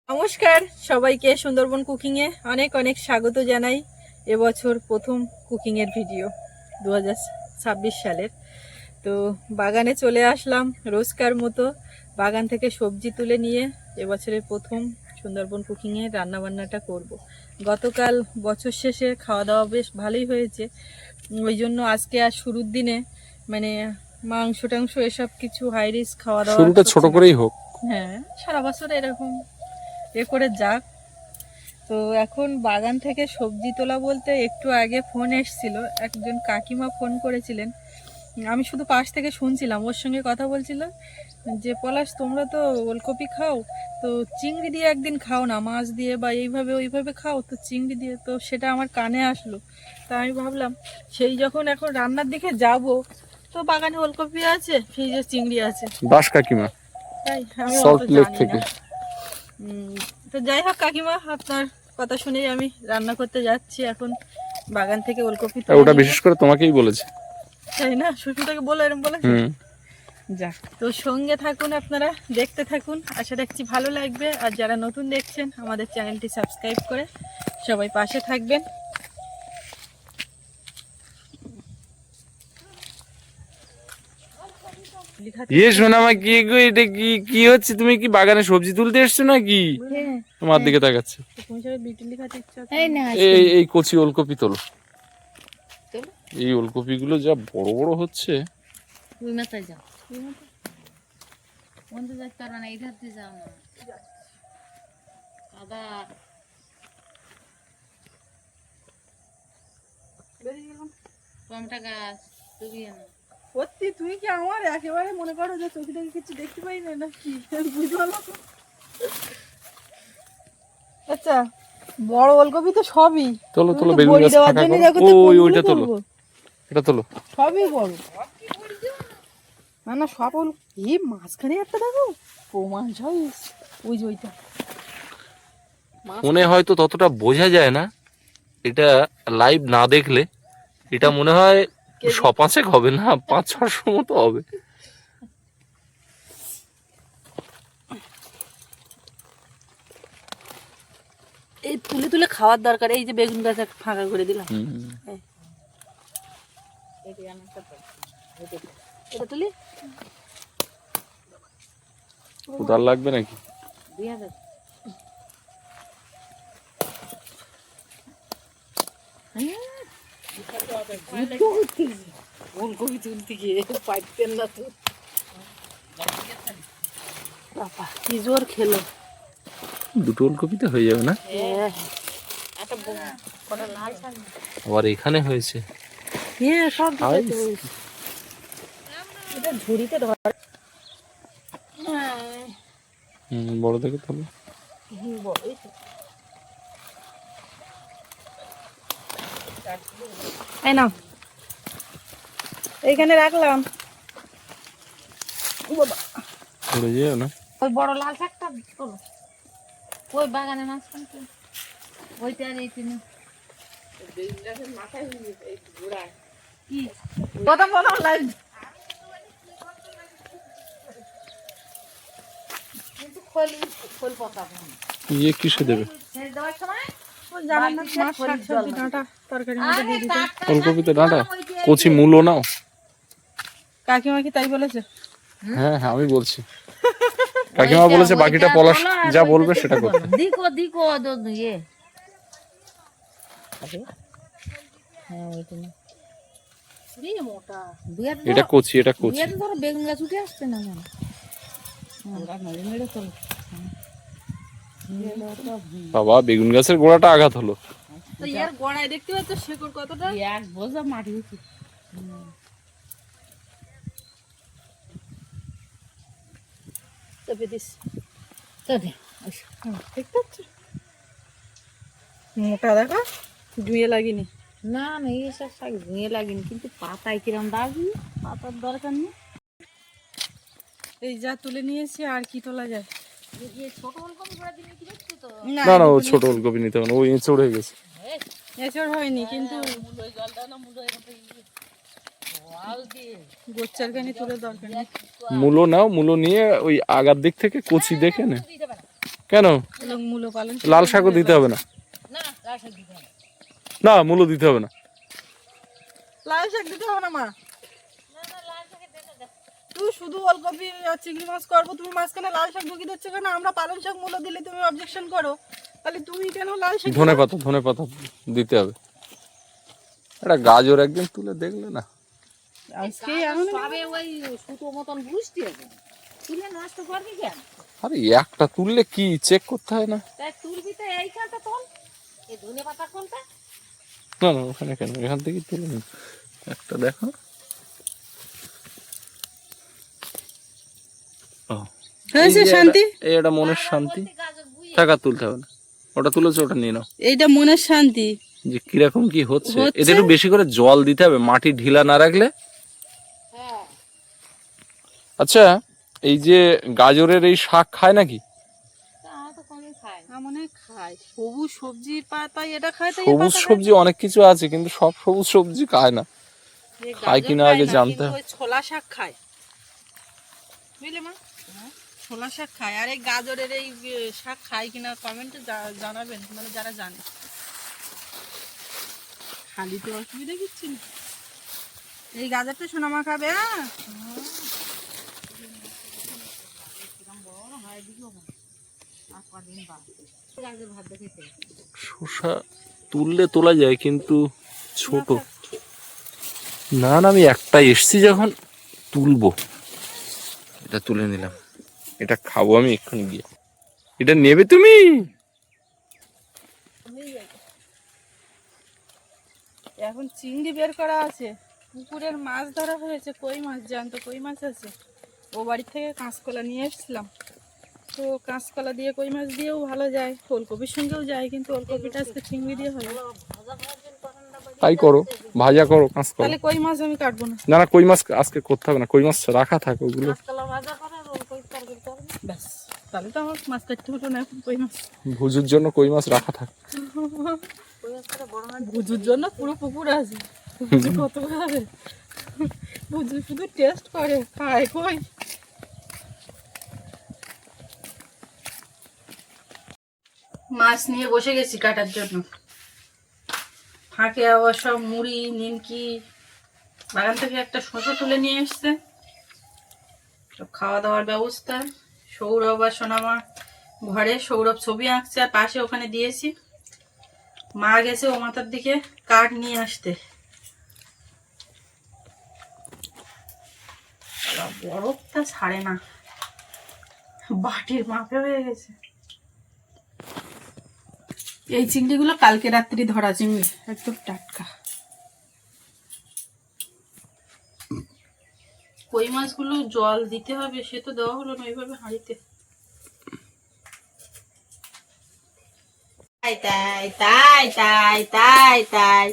নমস্কার সবাইকে সুন্দরবন কুকিং এ অনেক অনেক স্বাগত জানাই। এবছর প্রথম কুকিং এর ভিডিও 2026 সালের। তো বাগানে চলে আসলাম রোজকার মতো, বাগান থেকে সবজি তুলে নিয়ে এবছরের প্রথম সুন্দরবন কুকিং এ রান্না বান্নাটা করব। গতকাল বছর শেষে খাওয়া দাওয়া বেশ ভালোই হয়েছে, ওই জন্য আজকে আর শুরুর দিনে মানে মাংস টাংস এসব কিছু হাই রিস্ক খাওয়া দাওয়া শুরুটা ছোট করেই হোক। হ্যাঁ, সারা বছর এরকম করে যাক। তো এখন বাগান থেকে সবজি তোলা বলতে একটু আগে ফোন এসেছিল, একজন কাকিমা ফোন করেছিলেন, আমি শুধু পাশ থেকে শুনছিলাম, ওর সঙ্গে কথা বলছিল যে পলাশ তোমরা তো ওলকপি খাও, তো চিংড়ি দিয়ে একদিন খাও না, মাছ দিয়ে বা এইভাবে ওইভাবে খাও, তো চিংড়ি দিয়ে। তো সেটা আমার কানে আসলো, তা আমি ভাবলাম সেই যখন এখন রান্নার দিকে যাব, তো বাগানে ওলকপি আছে, ফ্রিজে চিংড়ি আছে। দাস কাকিমা, তাই আমি সল্ট অত লেক জানি থেকে। না। তো যাই হোক কাকিমা, আপনার কথা শুনেই আমি রান্না করতে যাচ্ছি এখন। বাগান থেকে ওলকপি তুলে ওটা নিয়ে। বিশেষ করে তোমাকেই বলেছে, তাই না? সুস্মিতাকে বলে এরকম বলেছে। যাক, তো সঙ্গে থাকুন, আপনারা দেখতে থাকুন, আশা রাখছি ভালো লাগবে। আর যারা নতুন দেখছেন আমাদের চ্যানেলটি সাবস্ক্রাইব করে সবাই পাশে থাকবেন। সোনামা কি গো, এটা কি কি হচ্ছে? তুমি কি বাগানে সবজি তুলতে এসছো নাকি? তোমার দিকে তাকাচ্ছে। এই কচি ওলকপি তোলো। এই ওলকপি গুলো যা বড় বড় হচ্ছে। সত্যি তুমি কি আমার একেবারে মনে করো যে চোখে থেকে কিছু দেখতে পাই না নাকি? বুঝতে পারলো। আচ্ছা, বড় ওলকপি তো সবই তোলো তোলো, বেগুন গাছ ফাঁকা করো। ওই ওইটা তোলো, এটা তোলো। সবই বড় না না, সব এই মাঝখানে একটা দেখো প্রমাণ হয়, ওই যে ওইটা। মনে হয়তো ততটা বোঝা যায় না, এটা লাইভ না দেখলে এটা মনে হয় 5-5 হবে না, 5-6 মতো হবে। এই তুলে তুলে খাওয়ার দরকার। এই যে বেগুন গাছ ফাঁকা করে দিলাম, এটা তুলি। কোদাল লাগবে নাকি? ফুলকপি তুলতে গিয়ে পাইতেন না তো, বাবা কি জোর খেলো। দুটো ওলকপি তো হয়ে যাবে না? আবার এখানে হয়েছে। হ্যাঁ, সব এটা ঝুড়িতে ধর। বড় দেখে তাহলে এই নাও, এইখানে রাখলাম। পড়ে যেও না। ওই বড় লাল শাকটা তোলো, ওই বাগানে মাঝখানে ওইটা আর এই তিন কি প্রথম প্রথম লাগবে কিন্তু খোল খোল পকাবো না। ইয়ে কিসে দেবে? ছেড়ে দেওয়ার সময় জানেন না, মাছ শাক সবজি ডাঁটা তরকারি মধ্যে দিয়ে দিতে। ফুলকপিতে ডাঁটা, কচি মূলো নাও। কাকিমা কি তাই বলেছে? হ্যাঁ হ্যাঁ, আমি বলছি। কাকিমা বলেছে বাকিটা পলাশ যা বলবে সেটা করতে। দিকো দিকো ইয়ে হ্যাঁ ওইটা না দিয়ে মোটা এটা কচি, এটা কচি। দিয়ে ধরো বেগুন গাছ উঠে আসছে না কেন? মেরে মেরে তোলো। বাবা, বেগুন গাছের গোড়াটা আঘাত হলো। তো ইয়ার গোড়ায় দেখতে পাচ্ছ শেকড় কতটা? এক বোঝা মাটি উঠে চেপে দিস। চলে ঠিক আছে, মোটা দেখো, ধুয়ে লাগিনি। না না এইসব শাক ধুয়ে লাগেনি, কিন্তু পাতায় কিরম দাবি, পাতার দরকার নেই। এই যা তুলে নিয়েছি, আর কি তোলা যায়? ছোট ওলকপি বড় দিনে কি দেখছো তো? না, না না, ও ছোট ওলকপি নিতে হবে না, ওই এঁচড় হয়ে গেছে। এছাড় হয়নি, কিন্তু গোচ্চার খানি তুলে দরকার নেই। মূলো নাও, মূলো নিয়ে ওই আগার দিক থেকে কচি দেখে নে। কেন? এবং মূলো পালং লাল শাকও দিতে হবে না? না লাল শাক দিতে হবে না, মূলো দিতে হবে না। লাল শাক দিতে হবে না মা, না না লাল শাকে দিতে দে তুই শুধু ওলকপি আর চিংড়ি মাছ করবো, তুমি মাঝখানে লাল শাক ঢুকিয়ে দিচ্ছ কেন? আমরা পালং শাক মূলো দিলে তুমি অবজেকশন করো, তাহলে তুমি কেন লাল শাক? ধনে পাতা দিতে হবে। একটা গাজর একদিন তুলে দেখলে না? আজকে এখন সবে ওই সুতো মতন বুঝতে হবে তুলে নষ্ট করবি কেন? আরে একটা তুললে কি চেক করতে হয় না? তাই তুলবি তো এইখানটা তোল এই ধনে পাতা কোনটা না না, ওখানে কেন, এখান থেকে তুলে নিন একটা। দেখো, ও, হয়েছে এই যে শান্তি, এটা মনের শান্তি। গাজর বুঝে টাকা তুলতে হবে না, ওটা তুলেছে, ওটা নিয়ে নাও। এইটা মনের শান্তি। যে কিরকম কি হচ্ছে, এতে একটু বেশি করে জল দিতে হবে, মাটি ঢিলা না রাখলে। হ্যাঁ আচ্ছা, এই যে গাজরের এই শাক খায় নাকি? তা আমরা তো কমই খাই মনে খায় সবুজ সবজির পাতায় এটা খায়, তাই সবুজ সবজি অনেক কিছু আছে, কিন্তু সব সবুজ সবজি খায় না। খায় কিনা আগে জানতে হবে। ছোলা শাক খায়, বুঝলে মা, ছোলা শাক খায়। আর এই গাজরের এই শাক খায় কিনা কমেন্টে জানাবেন, মানে যারা জানে। খালি তো অসুবিধা কিচ্ছু না। এই গাজরটা সোনামা খাবে। হ্যাঁ, গাজর ভাত খেতে শসা তুললে তোলা যায়, কিন্তু ছোট। না না, আমি একটা এসছি যখন তুলবো, এটা তুলে নিলাম। এটা খাবো আমি এক্ষুনি গিয়ে। এটা নেবে তুমি? এখন চিংড়ি বের করা আছে, পুকুরের মাছ ধরা হয়েছে, কই মাছ, জ্যান্ত কই মাছ আছে। ও বাড়ি থেকে কাঁচকলা নিয়ে এসেছিলাম, তো কাঁচকলা দিয়ে কই মাছ দিয়েও ভালো যায়, ওলকপির সঙ্গেও যায়, কিন্তু ওলকপিটা আজকে চিংড়ি দিয়ে হবে। তাই করো, ভাজা করো, কাঁচ করো। তাহলে কই মাছ আমি কাটবো না। না না, কই মাছ আজকে করতে হবে না, কই মাছ রাখা থাকে ওগুলো। কাঁচকলা ভাজা করে রোল করে তরকারি করবে ব্যাস, তাহলে তো আমার মাছ কাটতে হলো না, এখন কই মাছ। ভুজুর জন্য কই মাছ রাখা থাকে। ওই একটা বড় মাছ ভুজুর জন্য পুরো পুকুর আছে, ভুজু কত খাবে? ভুজু শুধু টেস্ট করে, খায় কই। মাছ নিয়ে বসে গেছি কাটার জন্য। ফাঁকে আবার সব মুড়ি নিমকি, বাগান থেকে একটা শসা তুলে নিয়ে এসছে, সব খাওয়া দাওয়ার ব্যবস্থা। সৌরভ আর সোনামা ঘরে, সৌরভ ছবি আঁকছে আর পাশে ওখানে দিয়েছি। মা গেছে ও মাথার দিকে কাঠ নিয়ে আসতে। বরফটা ছাড়ে না, বাটির মাপে হয়ে গেছে। এই চিংড়িগুলো কালকে রাত্রি ধরা চিংড়ি, একদম টাটকা। কই মাছগুলো জল দিতে হবে, সে তো দেওয়া হলো না এইভাবে হাঁড়িতে। তাই তাই তাই তাই তাই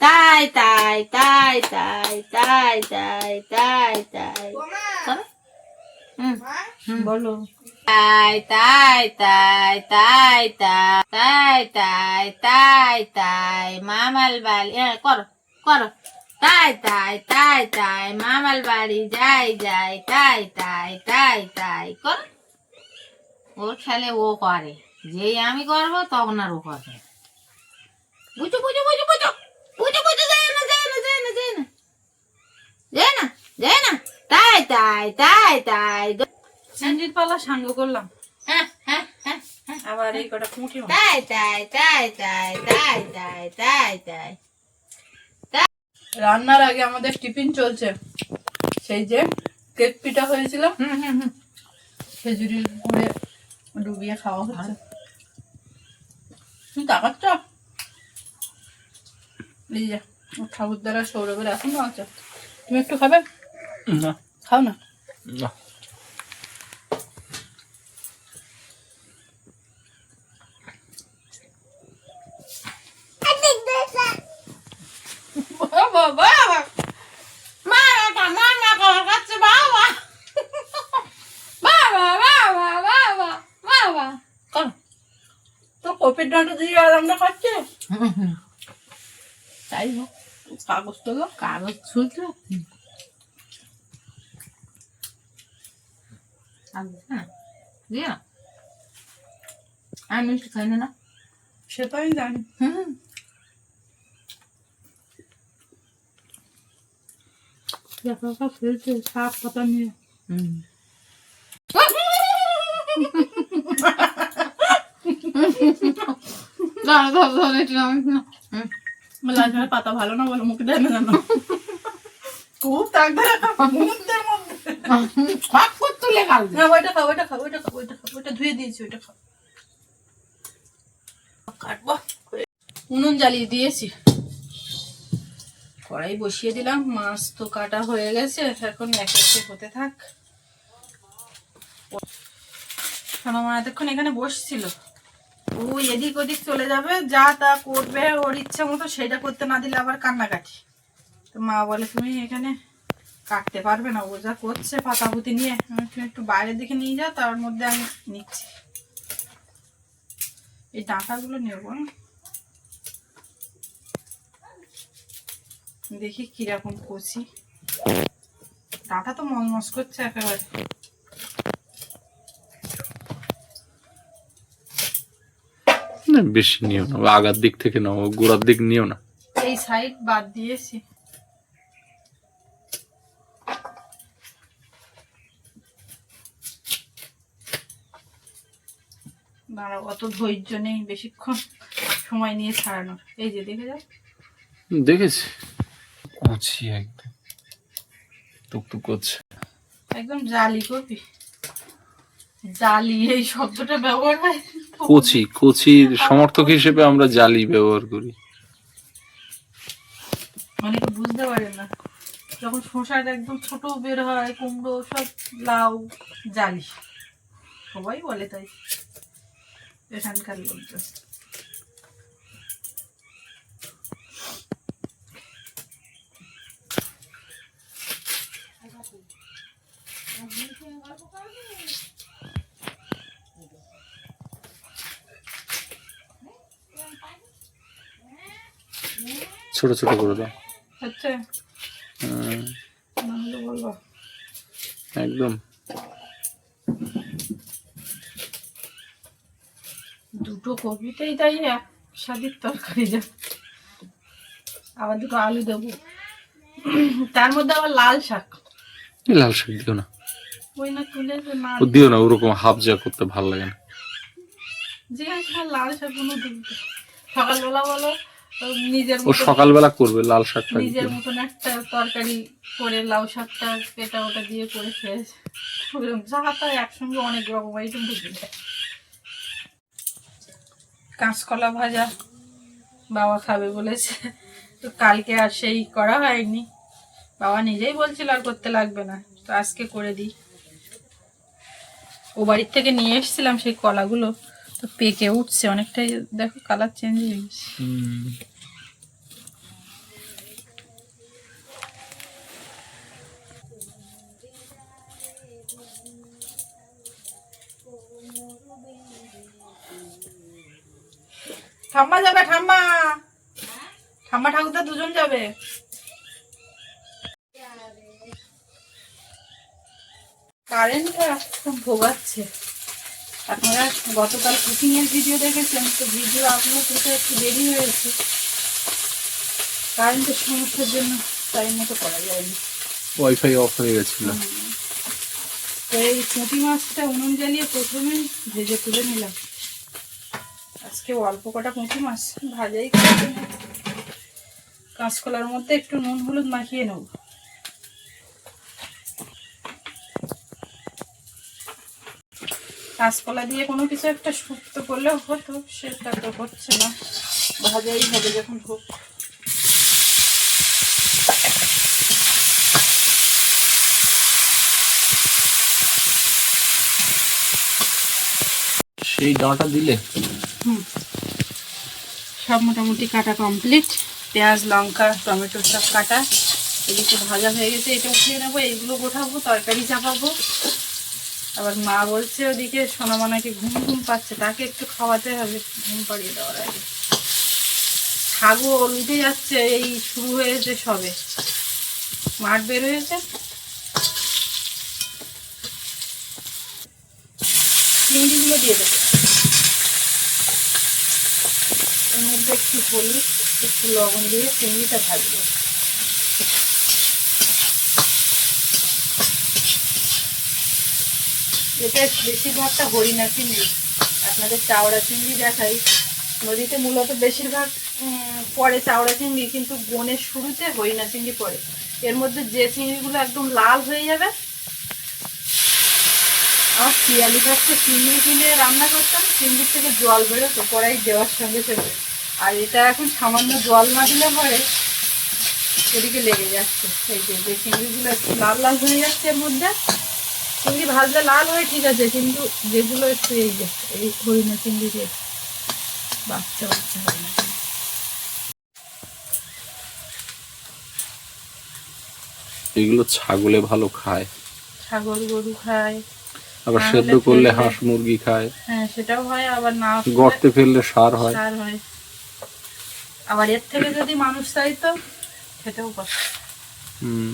তাই তাই তাই তাই তাই তাই তাই তাই বলো। তাই তাই তাই তাই তাই তাই তাই তাই মামাল বাড়ি, করো করো, তাই তাই তাই তাই মামাল বাড়ি যাই যাই, তাই তাই তাই তাই কর। ওর খেলে ও করে, যেই আমি করবো তখন আর ও করে। বুঝো বুঝো বুঝো বুঝো বুঝো বুঝো, যায় না যায় না যায় না যায় না যায় না যায় না, তাই তাই তাই তাই। চিংড়ির পালা সাঙ্গ করলাম, আবার এই কটা পুঁটি। তাই তাই তাই তাই তাই তাই তাই তাই। রান্নার আগে আমাদের টিফিন চলছে, সেই যে কেক পিঠা হয়েছিল, খেজুরির গুড়ে ডুবিয়ে খাওয়া হচ্ছে। তুমি তাকাচ্ছ? এই যে ঠাকুরদারা সৌরভের এখনো আছে, তুমি একটু খাবে? না, খাও না। না। বাবা বাবা মারা মামা খাওয়ার কাছে বাবা বাবা বাবা বাবা বাবা কর তো, কপির ডাঁটা দিয়ে আর আমরা খাচ্ছি। তাই হোক, কাগজ তো কাগজ ছুলতে আমি মিষ্টি খাই না। সে তো আমি জানি। হুম। একা একা খেলছে শাক পাতা নিয়ে। লাল পাতা ভালো না বলে মুখে দেয় না জানো। খুব তাক ধরে মুখের মধ্যে তুলে খাও। না, ওইটা খাও, ওইটা খাও, ওইটা খাও, ওইটা খাও, ওইটা ধুয়ে দিয়েছি, ওইটা খাও। কাটবো। উনুন জ্বালিয়ে দিয়েছি, কড়াই বসিয়ে দিলাম, মাছ তো কাটা হয়ে গেছে, এখন এক একে হতে থাক। সোনামা এতক্ষণ এখানে বসছিল, ও এদিক ওদিক চলে যাবে, যা তা করবে ওর ইচ্ছা মতো, সেটা করতে না দিলে আবার কান্নাকাটি। তো মা বলে তুমি এখানে কাটতে পারবে না, ও যা করছে পাতাপুতি নিয়ে, তুমি একটু বাইরের দিকে নিয়ে যাও, তার মধ্যে আমি নিচ্ছি। এই ডাঁটাগুলো নেবো, দেখি কিরকম কষি। ডাঁটা তো মজমজ করছে একেবারে। না বেশি নিও না, আগার দিক থেকে নাও, গোড়ার দিক নিও না। এই সাইড বাদ দিয়েছি। দাঁড়াও, অত ধৈর্য নেই বেশিক্ষণ সময় নিয়ে ছাড়ানোর। এই যে দেখে যাও, দেখেছি কুচি একদম টুকটুক করছে, একদম জালি কপি। জালি এই শব্দটা ব্যবহার হয়। কচি, কচির সমর্থক হিসেবে আমরা জালি ব্যবহার করি। অনেকে বুঝতে পারে না, যখন শসার একদম ছোট বের হয়, কুমড়ো সব লাউ জালি সবাই বলে, তাই এখানকার লোকজন। ছোট ছোট করে দাও। আচ্ছা, নাহলে বলবো। একদম দুটো কপিতেই তাই এক স্বাদের তরকারি দেব, আবার দুটো আলু দেবো, তার মধ্যে আবার লাল শাক। এই লাল শাক দিও না, ওই না তুলে না ও দিও না, ওরকম হাফজা করতে ভালো লাগে না। যে লাল শাক কোনো সকালবেলা বলো নিজের ও মতো, সকালবেলা করবে লাল শাকটা, নিজের মতন একটা তরকারি করে লাউ শাকটা পেটা ওটা দিয়ে করে খেয়েছে। যা তা একসঙ্গে অনেক রকম আইটেম ঢুকে যায়। কাঁচকলা ভাজা বাবা খাবে বলেছে, তো কালকে আর সেই করা হয়নি, বাবা নিজেই বলছিল আর করতে লাগবে না, তো আজকে করে দিই। ও বাড়ির থেকে নিয়ে এসেছিলাম সেই কলাগুলো, তো পেকে উঠছে অনেকটাই, দেখো কালার চেঞ্জ হয়ে গেছে। ঠাম্মা যাবে, ঠাম্মা ঠাম্মা ঠাকুরদা দুজন যাবে। কারেন্টটা খুব ভোগাচ্ছে। আপনারা গতকাল কুকিং এর ভিডিও দেখেছেন, তো ভিডিও আপলোড করতে একটু দেরি হয়েছে, কারেন্টের সমস্যার জন্য টাইম মতো করা যায়নি, ওয়াইফাই অফ হয়ে গেছিল। তো এই পুঁটি মাছটা উনুন জ্বালিয়ে প্রথমে ভেজে তুলে নিলাম। আজকে অল্প কটা পুঁটি মাছ ভাজাই করে কাঁচকলার মধ্যে একটু নুন হলুদ মাখিয়ে নেব। কাঁচকলা দিয়ে কোনো কিছু একটা শুক্তো করলেও হতো, সেটা তো হচ্ছে না, ভাজাই হবে যখন হোক। সেই ডাঁটা দিলে সব মোটামুটি কাটা কমপ্লিট, পেঁয়াজ লঙ্কা টমেটো সব কাটা, এদিকে ভাজা হয়ে গেছে, এটা উঠিয়ে নেবো, এইগুলো গোঠাবো, তরকারি চাপাবো। আবার মা বলছে ওদিকে সোনামা নাকি ঘুম ঘুম পাচ্ছে, তাকে একটু খাওয়াতে হবে ঘুম পাড়িয়ে দেওয়ার আগে। ছাগল উঠে যাচ্ছে, এই শুরু হয়েছে সবে, মাঠ বের হয়েছে। চিংড়িগুলো দিয়ে দেবো, মধ্যে একটু হলুদ একটু লবণ দিয়ে চিংড়িটা ভাজবো। এটা বেশিরভাগটা হরিণা চিংড়ি, আপনাদের চাওড়া চিংড়ি দেখাই। নদীতে মূলত বেশিরভাগ পড়ে চাওড়া চিংড়ি, কিন্তু বনের শুরুতে হরিণা চিংড়ি পড়ে। এর মধ্যে যে চিংড়িগুলো একদম লাল হয়ে যাবে, আমার পিয়ালি গাছটা চিংড়ি কিনে রান্না করতাম, চিংড়ির থেকে জল বেরোতো কড়াই দেওয়ার সঙ্গে সঙ্গে। আর এটা এখন সামান্য জল না দিলে পরে এদিকে লেগে যাচ্ছে। এই যে চিংড়িগুলো একটু লাল লাল হয়ে যাচ্ছে, এর মধ্যে চিংড়ি ভাজলে লাল হয় ঠিক আছে, কিন্তু যেগুলো একটু এই হরিণা চিংড়ি দিয়ে বাচ্চা বাচ্চা হরিণা চিংড়ি। এগুলো ছাগলে ভালো খায়, ছাগল গরু খায়, আবার না সেদ্ধ হলে করলে ফেললে- হাঁস মুরগি খায়, হ্যাঁ সেটাও হয়, আবার না হলে গর্তে ফেললে সার হয়। সার হয়। আবার এর থেকে যদি মানুষ চাইতো খেতেও পারত। হুম।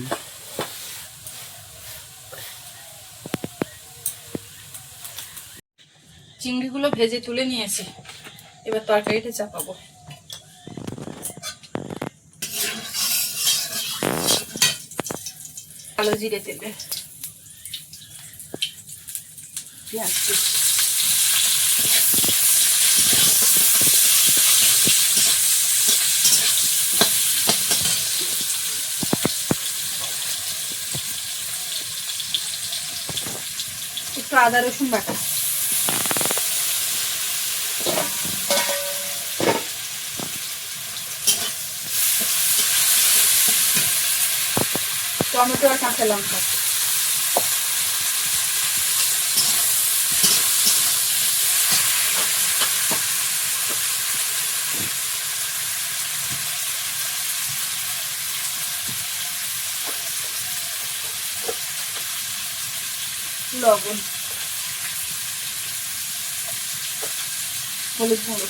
চিংড়িগুলো ভেজে তুলে নিয়েছি, এবার তরকারিটা চাপাবো। কালো জিরে তেলে পেঁয়াজ কুচি, একটু আদা রসুন বাটা, টমেটো আর কাঁচা লঙ্কা, লবণ, হলুদ গুঁড়ো,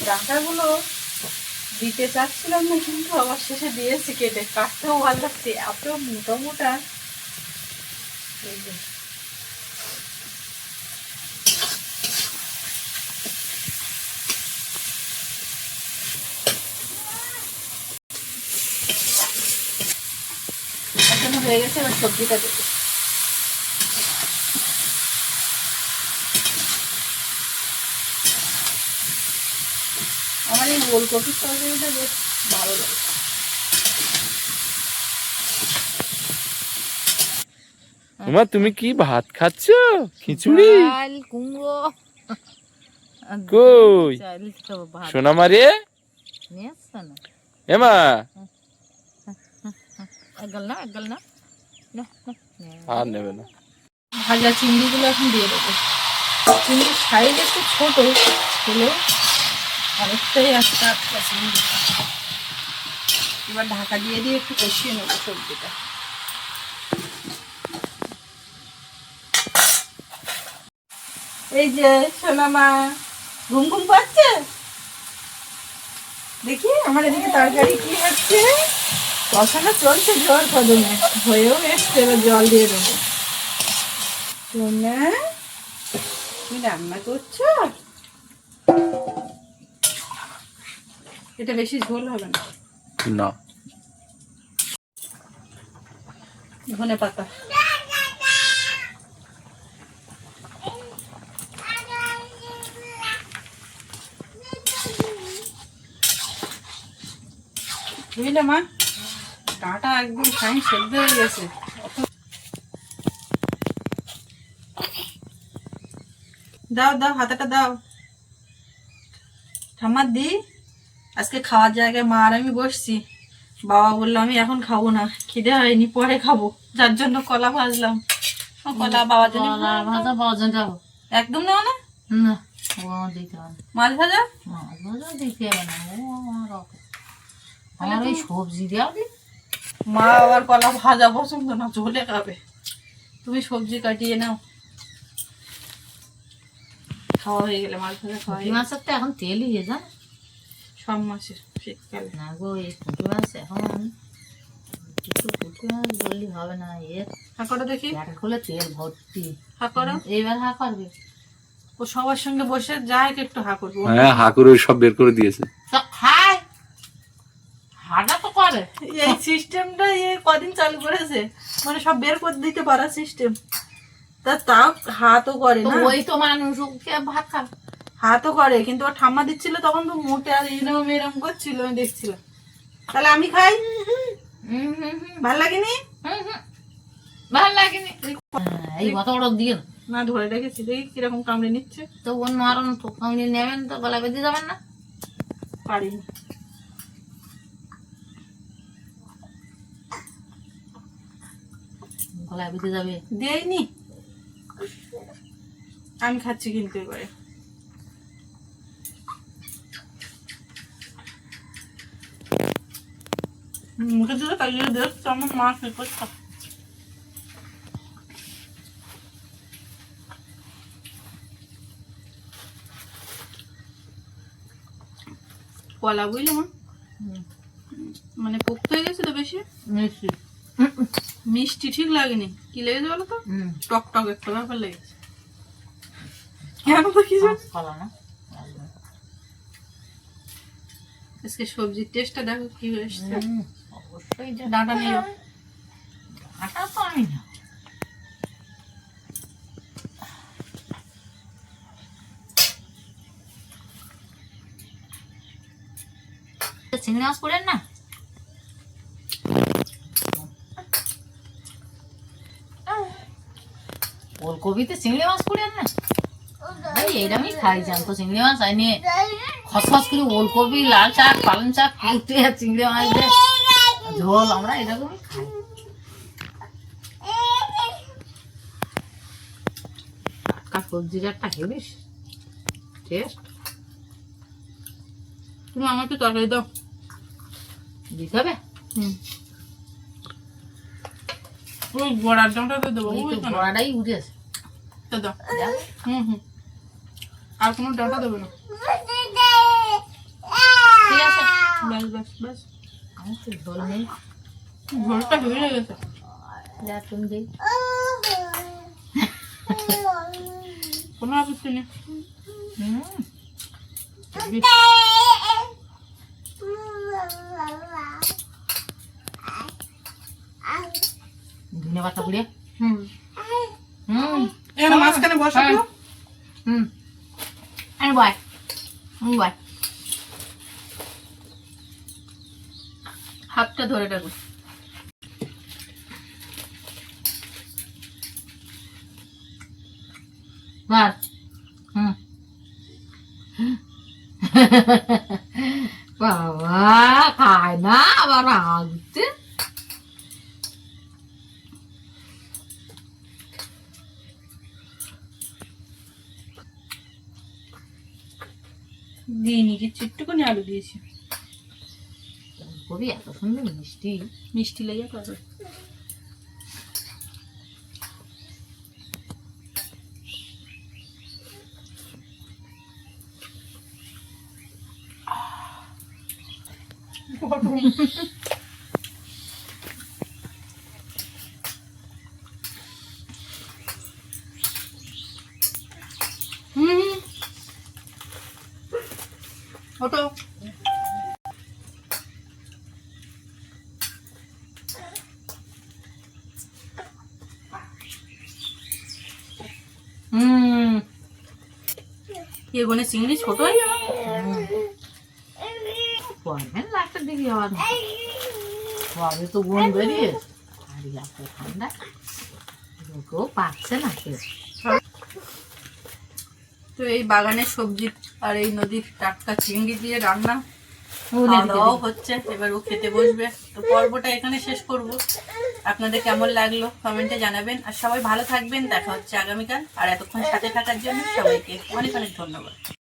ডাঁটাগুলো দিতে চাচ্ছিলাম না, কিন্তু আবার শেষে দিয়েছি কেটে। কাটতেও ভালো লাগছে, এত মোটা মোটা। এই যে এখনো হয়ে গেছে, এবার সবজিটা দেবো। আমার এই ওলকপির তরকারিটা বেশ ভালো লাগে। মা তুমি কি ভাত খাচ্ছ? খিচুড়ি? ডাল কুমড়ো কই চাল খাবো, ভাত সোনা মারে? নিয়ে আসছে না। এমা একগাল না একগাল না না, না, নে। আর নেবে না। ভাজা চিংড়িগুলো এখন দিয়ে দেবো। চিংড়ির সাইজ একটু ছোট হলেও অনেকটাই আস্তে আস্তে চিংড়ি। এবার ঢাকা দিয়ে দিয়ে একটু কষিয়ে নেবো সবজিটা। এই যে সোনা মা ঘুম ঘুম পাচ্ছে, দেখি আমার এদিকে তরকারি কি হচ্ছে। কষানো চলছে জোর কদমে, হয়েও এসছে, এবার জল দিয়ে দেবো। সোনা তুমি রান্না করছো? এটা বেশি ঝোল হবে না। না ধনে পাতা, বুঝলে মা, ডাঁটা একদম ফাইন সেদ্ধ হয়ে গেছে। দাও দাও, হাতাটা দাও। ঠাম্মার দি, আজকে খাওয়ার জায়গায় মা আর আমি বসছি। বাবা বললো আমি এখন খাবো না, খিদে হয়নি, পরে খাবো, যার জন্য কলা ভাজলাম। কলা বাবার জন্য ভাজা পাওয়া যায় যাবো একদম নেওয়া না। না, ও আমার দিতে হবে মাছ ভাজা মাছ ভাজা দিতে হবে না, ও আমার ওই সবজি দেওয়া দিই। মা আবার কলা ভাজা পছন্দ না, ঝোলে খাবে। তুমি সবজি কাটিয়ে নাও, খাওয়া হয়ে গেলে মাছ ভাজা খাওয়া হয়ে পুঁটি গেলে। মাছের তো এখন তেলই হয়ে যায় সব মাছের শীতকালে। না গো, এই পুঁটি মাছ এখন একটু ফুটে বললি হবে না, হা করো দেখি, প্যাকেট খুলে তেল ভর্তি। হা করো। এইবার হা করবে। ও সবার সঙ্গে বসে যায় একটু হা করবো। হ্যাঁ, হা করে সব বের করে দিয়েছে। তো খায়, হাটা তো করে। এই সিস্টেমটা কদিন চালু করেছে, মানে সব বের করে দিতে পারা সিস্টেম। তাও হাতও করে তো না, ওই তো মানুষ ওকে ভাত খাবে। হাতও করে, কিন্তু ওর ঠাম্মা দিচ্ছিল তখন তো মোটে আর এরম এরম করছিল, আমি দেখছিলাম। তাহলে আমি খাই, ভাল লাগেনি? ভালো লাগেনি। এই কত বড় দিয়ে না ধরে রেখেছি, দেখি কিরকম কামড়ে নিচ্ছে। তো ও নরম তো, কামড়ে নেবেন তো গলা বেঁধে যাবেন না। পারিনি। গলায় বেঁধে যাবে। দেয়নি, আমি খাচ্ছি কিন্তু এবারে। মুখে দিলে কালিয়ে দেখছো আমার মা কি করছে। কলা বুঝলে মা, মানে পোক্ত হয়ে গেছে তো বেশি, মিষ্টি। মিষ্টি ঠিক লাগেনি। কি লেগেছে বলো তো, টক টক একটা ব্যাপার লেগেছে। কেন তো কিছু কলা না, আজকে সবজির টেস্টটা দেখো কি হয়েছে। অবশ্যই ডাঁটা নিও। আটা তো আমি না। চিংড়ি মাছ করেন না, ওলকপিতে চিংড়ি মাছ করেন না। এইরকমই খাই, জানতো চিংড়ি মাছ আইনি খসখস করে ওলকপি, লাল শাক, পালং শাক, কুটে চিংড়ি মাছ দিয়ে ঝোল, আমরা এরকমই খাই। টাটকা সবজির একটা হেবি টেস্ট। তুমি আমাকে একটু তরকারি দাও। দিতে হবে। ওই বড়ার ডাঁটাটা দেবো, ওই তো বুঝছো না? বড়াটাই উঠেছে। তা দাও। আর কোনো ডাঁটা দেবে না। ঠিক আছে, ব্যাস ব্যাস ব্যাস, আমার তো ঝোল নেই। ঝোলটা হয়ে গেছে। যা তুমি দিই। কোনো আপত্তি নেই। ধনে পাতা পুড়িয়ে। এখানে মাঝখানে বসো তো। আমি বাই, বাই। হাতটা ধরে রাখো। বাস। বাবা খায় না আবার হাগতে। দিইনি কিছু, একটুখানি আলু দিয়েছি। খুবই এত সুন্দর মিষ্টি। মিষ্টি লেগে পাবে। ওটো এগোনে চিংড়ি ছোট হয়ে যাবে। পরবেন লাস্টের দিকে আবার পরে তো বোন বেরিয়ে আর এত ঠান্ডা কেউ পাচ্ছে না কেউ। তো এই বাগানের সবজি আর এই নদীর টাটকা চিংড়ি দিয়ে রান্না উনুনে খাওয়া দিতে দাওয়াও দিই। হচ্ছে, এবার ও খেতে বসবে। তো পর্বটা এখানে শেষ করব। আপনাদের কেমন লাগলো কমেন্টে জানাবেন, আর সবাই ভালো থাকবেন। দেখা হচ্ছে আগামীকাল, আর এতক্ষণ সাথে থাকার জন্য সবাইকে অনেক অনেক ধন্যবাদ।